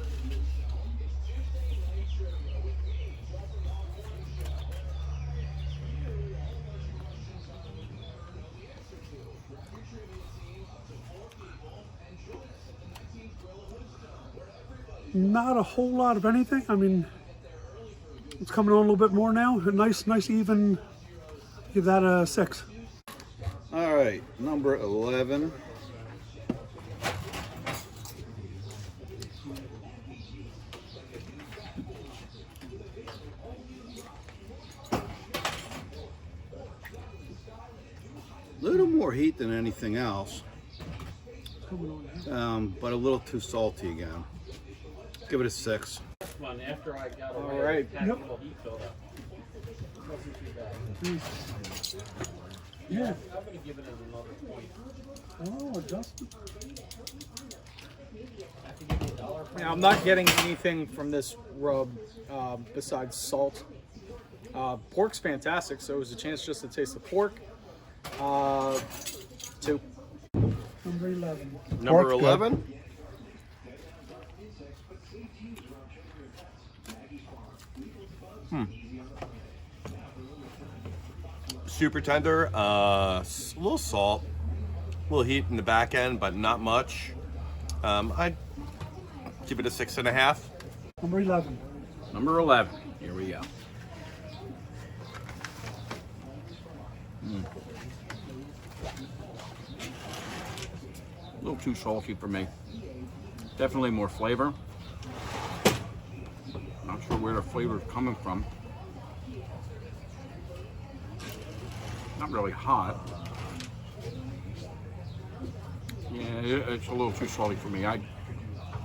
Not a whole lot of anything. I mean, it's coming on a little bit more now. A nice even. Give that a 6. All right, number 11. Little more heat than anything else, but a little too salty again. Give it a 6. One after I got All right. Yep. heat filled up. Yeah. I'm gonna give it another point. Oh, adjustment. Now, I'm not getting anything from this rub besides salt. Pork's fantastic, so it was a chance just to taste the pork. 2. Number 11. Number Pork's good. 11. Super tender, a little salt, a little heat in the back end, but not much. I'd give it a 6.5. Number 11. Number 11. Here we go. A little too salty for me. Definitely more flavor. Not sure where the flavor is coming from. Not really hot. Yeah, it's a little too salty for me. I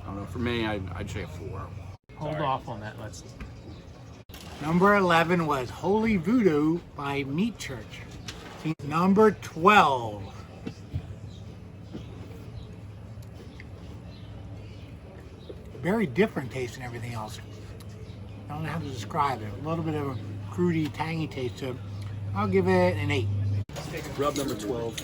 don't know. For me, I'd say a 4. Hold off on that. Let's. Number 11 was Holy Voodoo by Meat Church. Number 12. Very different taste than everything else. I don't know how to describe it. A little bit of a crudy, tangy taste to it. I'll give it an 8. Rub number 12.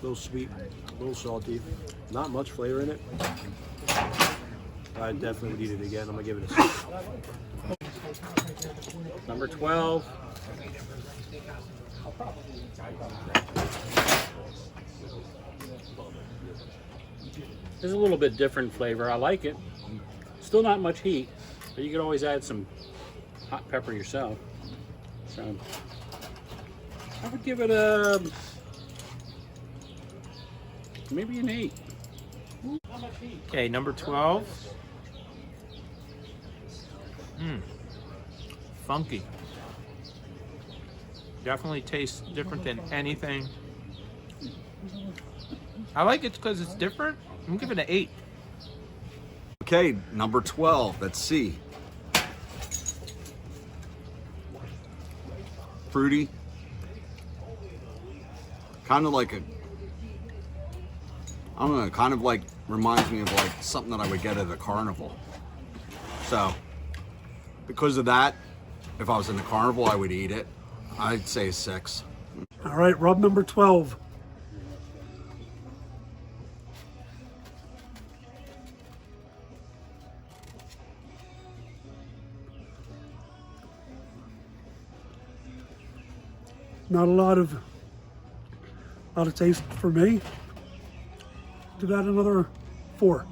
A little sweet, a little salty. Not much flavor in it. I definitely would eat it again. I'm gonna give it a 6. Number 12. There's a little bit different flavor. I like it. Still not much heat, but you could always add some hot pepper yourself. So I would give it a maybe an 8. Okay, number 12. Funky. Definitely tastes different than anything. I like it because it's different. I'm gonna give it an 8. Okay, number 12. Let's see. Fruity. Kind of like a, I don't know, kind of like reminds me of like something that I would get at a carnival. So, because of that, if I was in the carnival, I would eat it. I'd say 6. All right, rub number 12. Not a lot of taste for me. Give that another 4.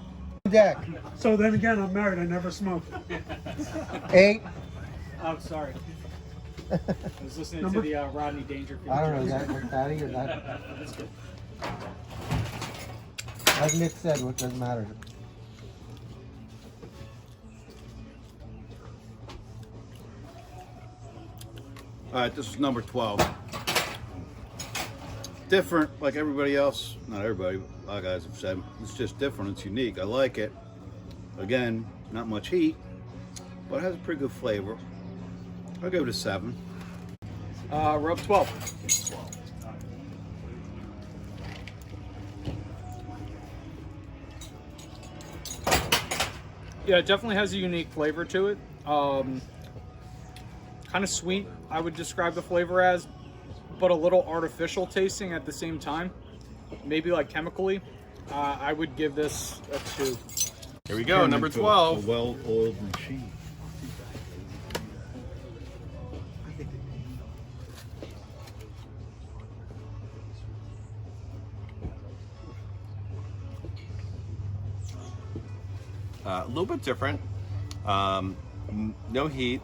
Jack, So then again, I'm married. I never smoke. 8. I'm sorry. I was listening to the Rodney Dangerfield. I don't know, is that fatty or that? Like Nick said, what doesn't matter. All right, this is number 12. Different, like everybody else. Not everybody, a lot of guys have said. It's just different. It's unique. I like it. Again, not much heat, but it has a pretty good flavor. I'll give it a 7. Rub 12. Yeah, it definitely has a unique flavor to it. Kind of sweet, I would describe the flavor as, but a little artificial tasting at the same time. Maybe like chemically. I would give this a 2. Here we go, number 12. A well-oiled machine. A little bit different. No heat.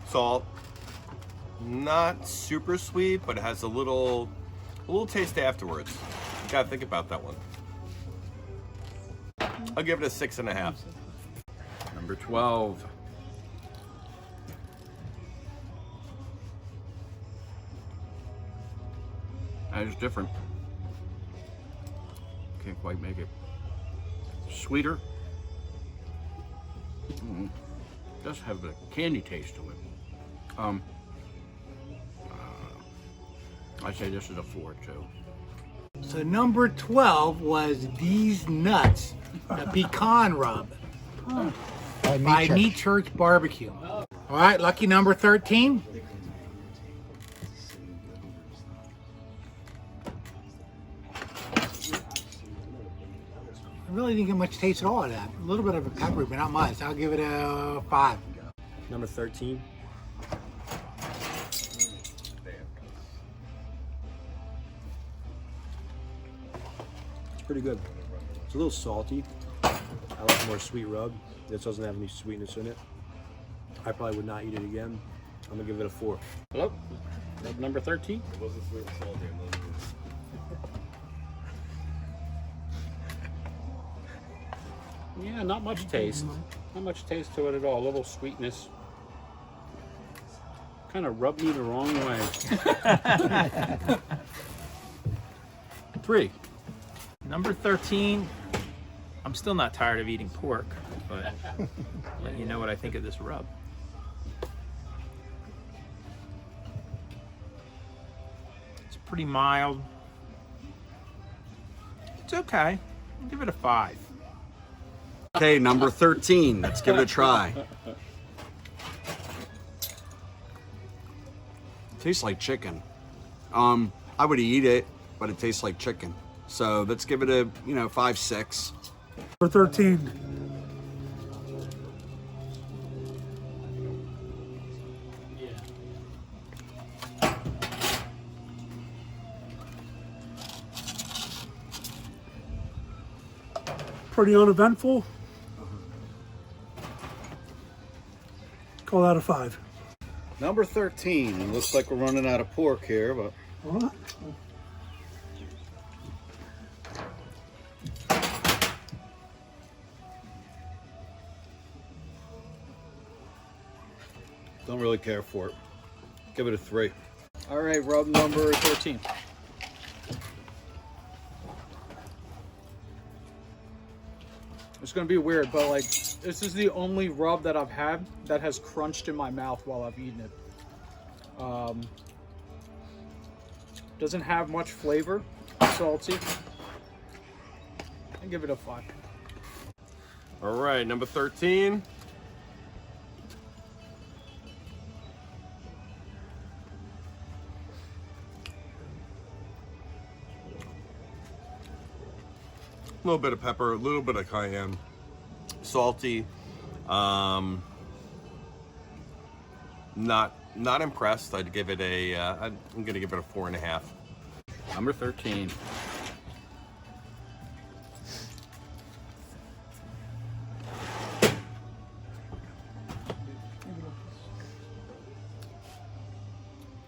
Salt. Not super sweet, but it has a little taste afterwards. You gotta think about that one. I'll give it a 6.5. Number 12. That is different. Can't quite make it sweeter. Does have a candy taste to it. I'd say this is a 4 too. So number 12 was These Nuts, the pecan rub by Meat Church Barbecue. All right, lucky number 13. I really didn't get much taste at all of that. A little bit of a pepper, but not much. I'll give it a 5. Number 13. It's pretty good. It's a little salty. I like more sweet rub. This doesn't have any sweetness in it. I probably would not eat it again. I'm gonna give it a 4. Hello? Number 13? It wasn't sweet and salty. Yeah, not much taste. Not much taste to it at all. A little sweetness. Kind of rubbed me the wrong way. 3. Number 13. I'm still not tired of eating pork, but let you know what I think of this rub. It's pretty mild. It's okay. I'll give it a 5. Okay, number 13. Let's give it a try. Tastes like chicken. I would eat it, but it tastes like chicken. So let's give it a 5, 6. Number 13. Pretty uneventful. Call that a 5. Number 13. It looks like we're running out of pork here, but What? don't really care for it. Give it a 3. All right, rub number 13. It's gonna be weird, but like this is the only rub that I've had that has crunched in my mouth while I've eaten it. Doesn't have much flavor, salty. I give it a 5. All right, number 13. A little bit of pepper, a little bit of cayenne, salty. Not impressed. I'd give it a. I'm gonna give it a 4.5. Number 13.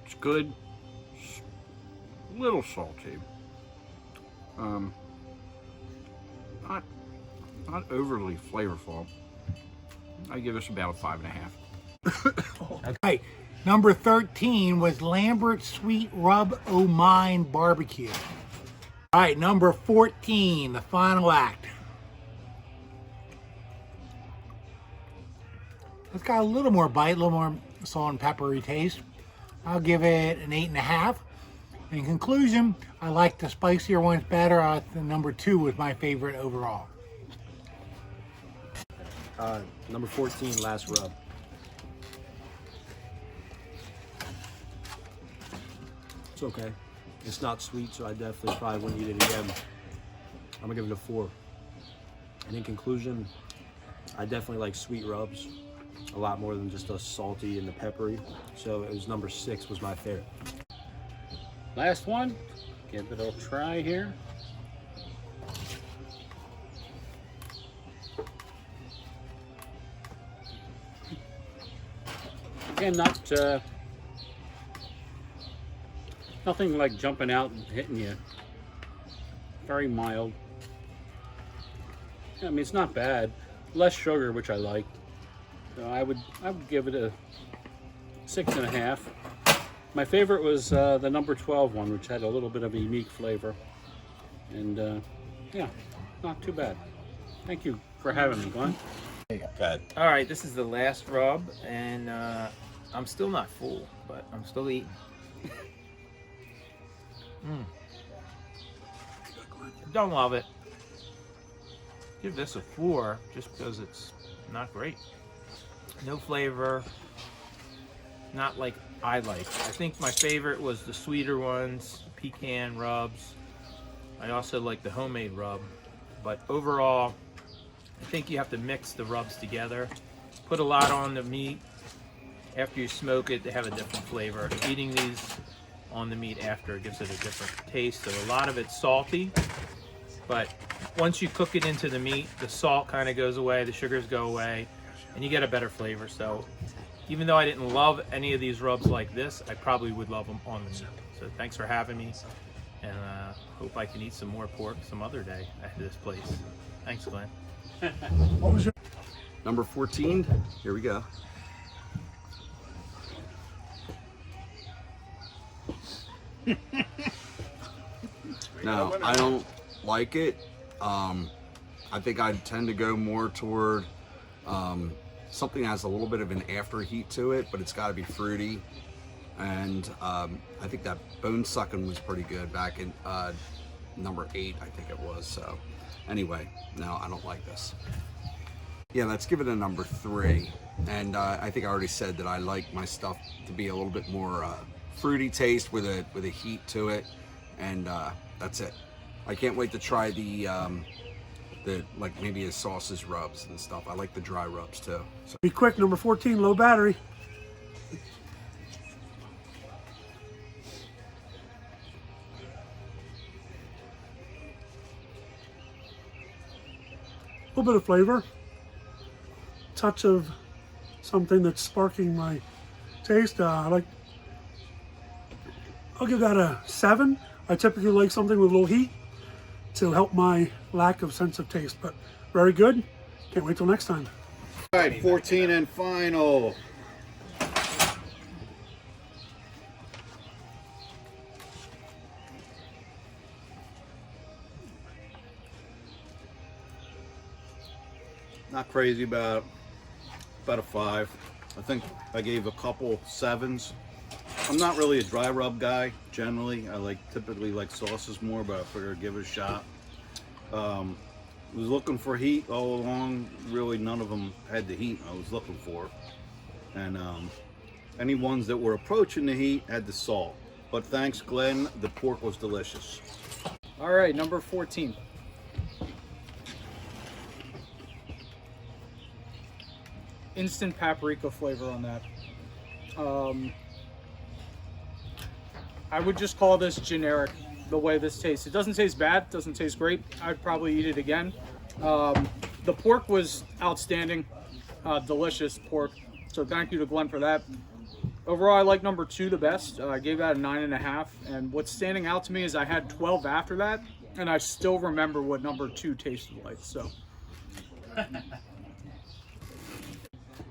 It's good. A little salty. Not overly flavorful. I give this about a 5.5. Okay, number 13 was Lambert's Sweet Rub O' Mine Barbecue. All right, number 14, the final act. It's got a little more bite, a little more salt and peppery taste. I'll give it an 8.5. In conclusion, I like the spicier ones better. The number 2 was my favorite overall. Number 14, last rub. It's okay. It's not sweet, so I definitely probably wouldn't eat it again. I'm gonna give it a 4. And in conclusion, I definitely like sweet rubs a lot more than just the salty and the peppery. So it was number 6 was my favorite. Last one. Give it a try here. Again, nothing like jumping out and hitting you. Very mild. I mean, it's not bad. Less sugar, which I like. So I would give it a 6.5. My favorite was the number 12 one, which had a little bit of a unique flavor. And yeah, not too bad. Thank you for having me, Glenn. Good. All right, this is the last rub, and I'm still not full, but I'm still eating. Don't love it. Give this a 4 just because it's not great. No flavor. Not like I like. I think my favorite was the sweeter ones, pecan rubs. I also like the homemade rub, but overall, I think you have to mix the rubs together. Put a lot on the meat. After you smoke it, they have a different flavor. Eating these on the meat after gives it a different taste. So a lot of it's salty, but once you cook it into the meat, the salt kind of goes away, the sugars go away, and you get a better flavor. So even though I didn't love any of these rubs like this, I probably would love them on the meat. So thanks for having me, and hope I can eat some more pork some other day at this place. Thanks, Glenn. What was your Number 14, here we go. No, I don't like it. I think I tend to go more toward something that has a little bit of an after heat to it, but it's got to be fruity. And I think that bone sucking was pretty good back in number 8, I think it was. So anyway, no, I don't like this. Yeah, let's give it a number 3. And I think I already said that I like my stuff to be a little bit more fruity taste with a heat to it, and that's it. I can't wait to try the like maybe his sauces rubs and stuff. I like the dry rubs too. So. Be quick, number 14, low battery. A little bit of flavor, touch of something that's sparking my taste. I'll give that a 7. I typically like something with a little heat to help my lack of sense of taste, but very good. Can't wait till next time. All right, 14 and final. Not crazy about a 5. I think I gave a couple 7s. I'm not really a dry rub guy generally. I typically like sauces more, but I figured I'd give it a shot. Was looking for heat all along. Really, none of them had the heat I was looking for, and any ones that were approaching the heat had the salt. But thanks, Glenn, the pork was delicious. All right, number 14. Instant paprika flavor on that. I would just call this generic, the way this tastes. It doesn't taste bad, doesn't taste great. I'd probably eat it again. The pork was outstanding, delicious pork. So thank you to Glenn for that. Overall, I like number 2 the best. I gave that a 9.5. And what's standing out to me is I had 12 after that, and I still remember what number 2 tasted like. So.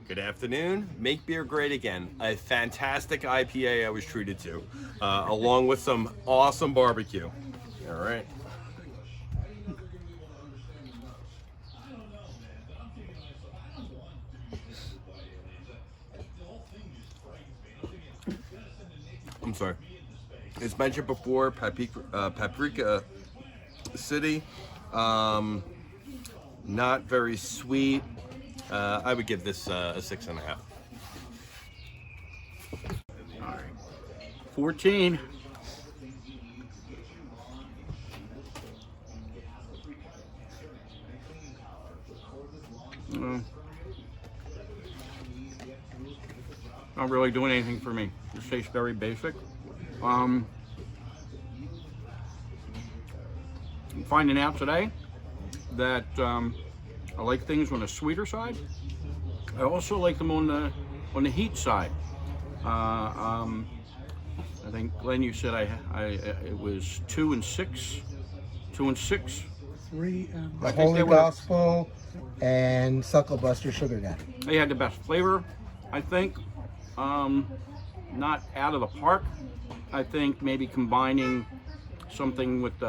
Good afternoon. Make beer great again. A fantastic IPA I was treated to, along with some awesome barbecue. All right. I'm sorry. As mentioned before, Paprika City, not very sweet. I would give this a 6.5. All right. 14. Not really doing anything for me. This tastes very basic. I'm finding out today that I like things on the sweeter side. I also like them on the heat side. I think Glenn, you said it was 2 and 6. 2 and 6. 3 and... The Holy Gospel and Sucklebuster Sugar Daddy. They had the best flavor, I think. Not out of the park. I think maybe combining something with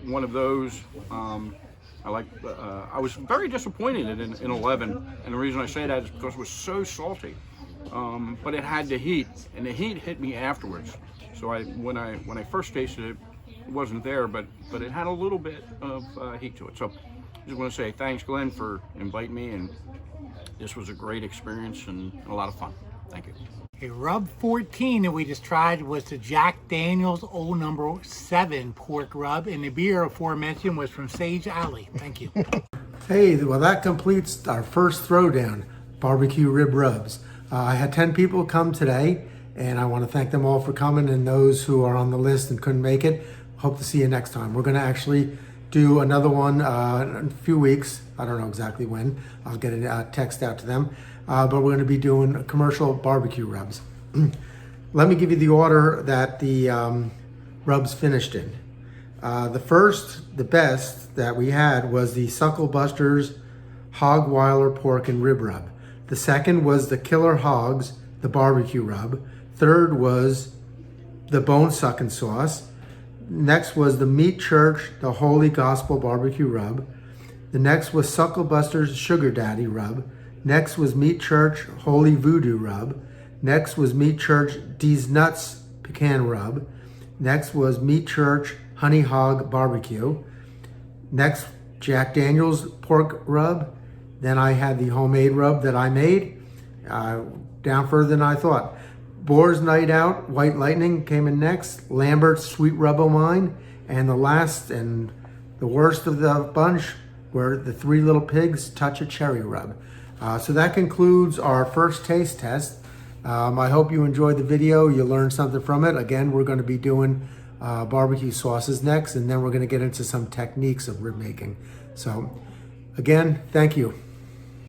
one of those. I was very disappointed in 11, and the reason I say that is because it was so salty. But it had the heat, and the heat hit me afterwards. So when I first tasted it, it wasn't there, but it had a little bit of heat to it. So I just want to say thanks, Glenn, for inviting me, and this was a great experience and a lot of fun. Thank you. Okay, rub 14 that we just tried was the Jack Daniel's Old Number 7 pork rub, and the beer aforementioned was from Sage Alley. Thank you. Hey, well that completes our first Throwdown barbecue rib rubs. I had 10 people come today, and I want to thank them all for coming, and those who are on the list and couldn't make it, hope to see you next time. We're going to actually do another one in a few weeks. I don't know exactly when. I'll get a text out to them. But we're going to be doing commercial barbecue rubs. Let me give you the order that the rubs finished in. The best that we had was the Sucklebuster's Hogweiler Pork and Rib Rub. The second was the Killer Hogs, the barbecue rub. Third was the Bone Sucking Sauce. Next was the Meat Church, the Holy Gospel barbecue rub. The next was Sucklebuster's Sugar Daddy rub. Next was Meat Church Holy Voodoo Rub. Next was Meat Church D's Nuts Pecan Rub. Next was Meat Church Honey Hog Barbecue. Next, Jack Daniel's Pork Rub. Then I had the homemade rub that I made. Down further than I thought. Boar's Night Out White Lightning came in next. Lambert's Sweet Rub O' Mine. And the last and the worst of the bunch were the Three Little Pigs Touch a Cherry Rub. So that concludes our first taste test. I hope you enjoyed the video. You learned something from it. Again, we're going to be doing barbecue sauces next, and then we're going to get into some techniques of rib making. So again, thank you.